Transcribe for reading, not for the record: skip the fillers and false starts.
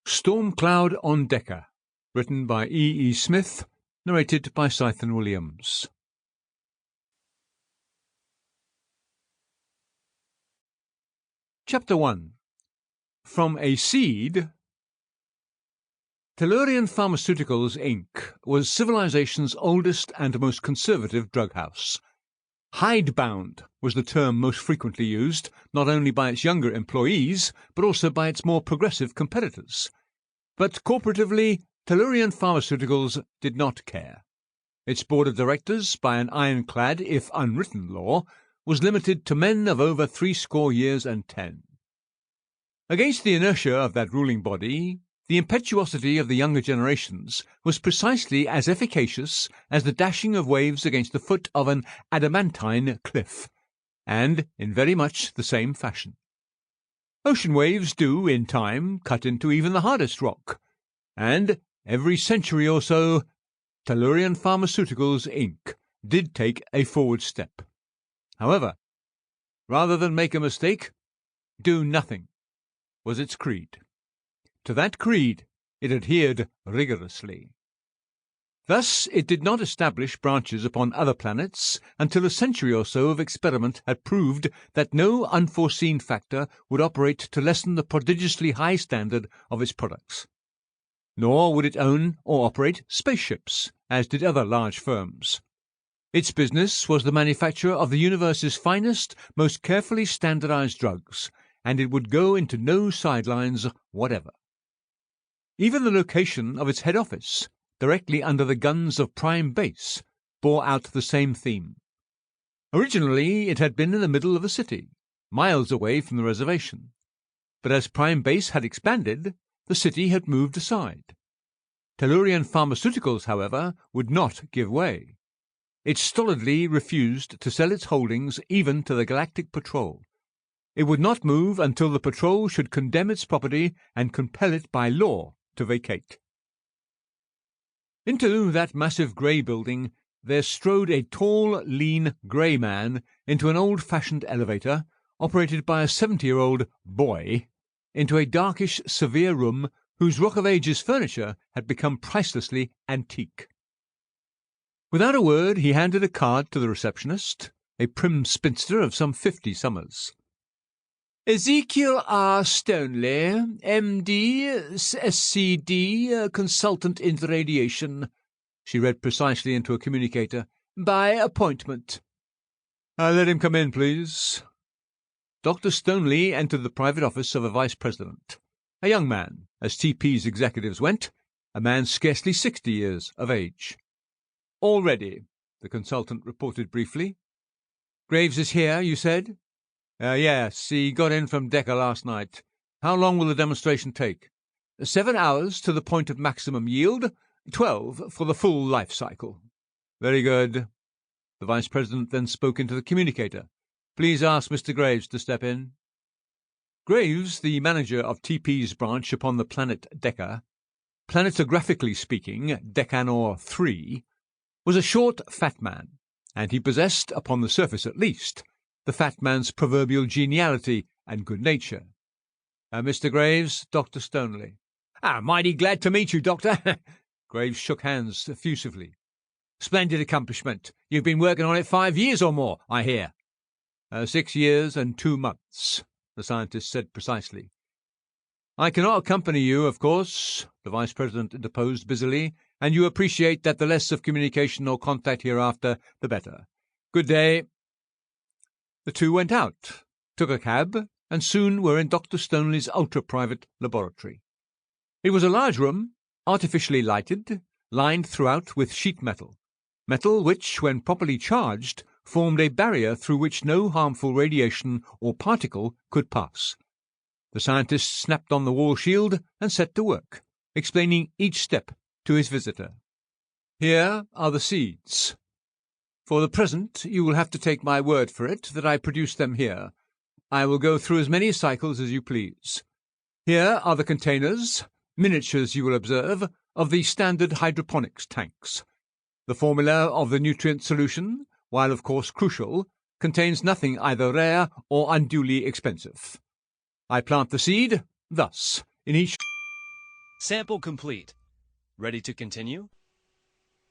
Storm Cloud on Deka, written by E. E. Smith, narrated by Saethon Williams. Chapter 1. From a Seed. Tellurian Pharmaceuticals, Inc. was civilization's oldest and most conservative drug house. Hidebound was the term most frequently used, not only by its younger employees, but also by its more progressive competitors. But corporatively, Tellurian Pharmaceuticals did not care. Its board of directors, by an ironclad, if unwritten law, was limited to men of over 60 years and 10. Against the inertia of that ruling body, the impetuosity of the younger generations was precisely as efficacious as the dashing of waves against the foot of an adamantine cliff, and in very much the same fashion. Ocean waves do, in time, cut into even the hardest rock, and every century or so, Tellurian Pharmaceuticals, Inc. did take a forward step. However, rather than make a mistake, do nothing was its creed. To that creed it adhered rigorously. Thus it did not establish branches upon other planets until a century or so of experiment had proved that no unforeseen factor would operate to lessen the prodigiously high standard of its products. Nor would it own or operate spaceships, as did other large firms. Its business was the manufacture of the universe's finest, most carefully standardized drugs, and it would go into no sidelines whatever. Even the location of its head office, directly under the guns of Prime Base, bore out the same theme. Originally it had been in the middle of the city, miles away from the reservation, but as Prime Base had expanded, the city had moved aside. Tellurian Pharmaceuticals, however, would not give way. It stolidly refused to sell its holdings even to the Galactic Patrol. It would not move until the Patrol should condemn its property and compel it by law to vacate. Into that massive grey building there strode a tall, lean, grey man into an old-fashioned elevator, operated by a 70-year-old boy, into a darkish, severe room whose Rock of Ages furniture had become pricelessly antique. Without a word he handed a card to the receptionist, a prim spinster of some 50 summers. Ezekiel R. Stoneley, M.D., SCD, Consultant in Radiation, she read precisely into a communicator, by appointment. Let him come in, please. Dr. Stoneley entered the private office of a vice president, a young man, as TP's executives went, a man scarcely 60 years of age. All ready, the consultant reported briefly. Graves is here, you said? Yes, he got in from Deka last night. How long will the demonstration take? 7 hours to the point of maximum yield, 12 for the full life cycle. Very good. The Vice President then spoke into the communicator. Please ask Mr. Graves to step in. Graves, the manager of TP's branch upon the planet Deka, planetographically speaking, Decanor 3, was a short, fat man, and he possessed, upon the surface at least, the fat man's proverbial geniality and good nature. Mr. Graves, Dr. Stoneley. Mighty glad to meet you, Doctor. Graves shook hands effusively. Splendid accomplishment. You've been working on it 5 years or more, I hear. 6 years and 2 months, the scientist said precisely. I cannot accompany you, of course, the Vice President interposed busily, and you appreciate that the less of communication or contact hereafter, the better. Good day. The two went out, took a cab, and soon were in Dr. Stoneley's ultra-private laboratory. It was a large room, artificially lighted, lined throughout with sheet metal which, when properly charged, formed a barrier through which no harmful radiation or particle could pass. The scientist snapped on the wall shield and set to work, explaining each step to his visitor. Here are the seeds. For the present, you will have to take my word for it that I produced them here. I will go through as many cycles as you please. Here are the containers, miniatures you will observe, of the standard hydroponics tanks. The formula of the nutrient solution, while of course crucial, contains nothing either rare or unduly expensive. I plant the seed, thus, in each Sample complete. Ready to continue?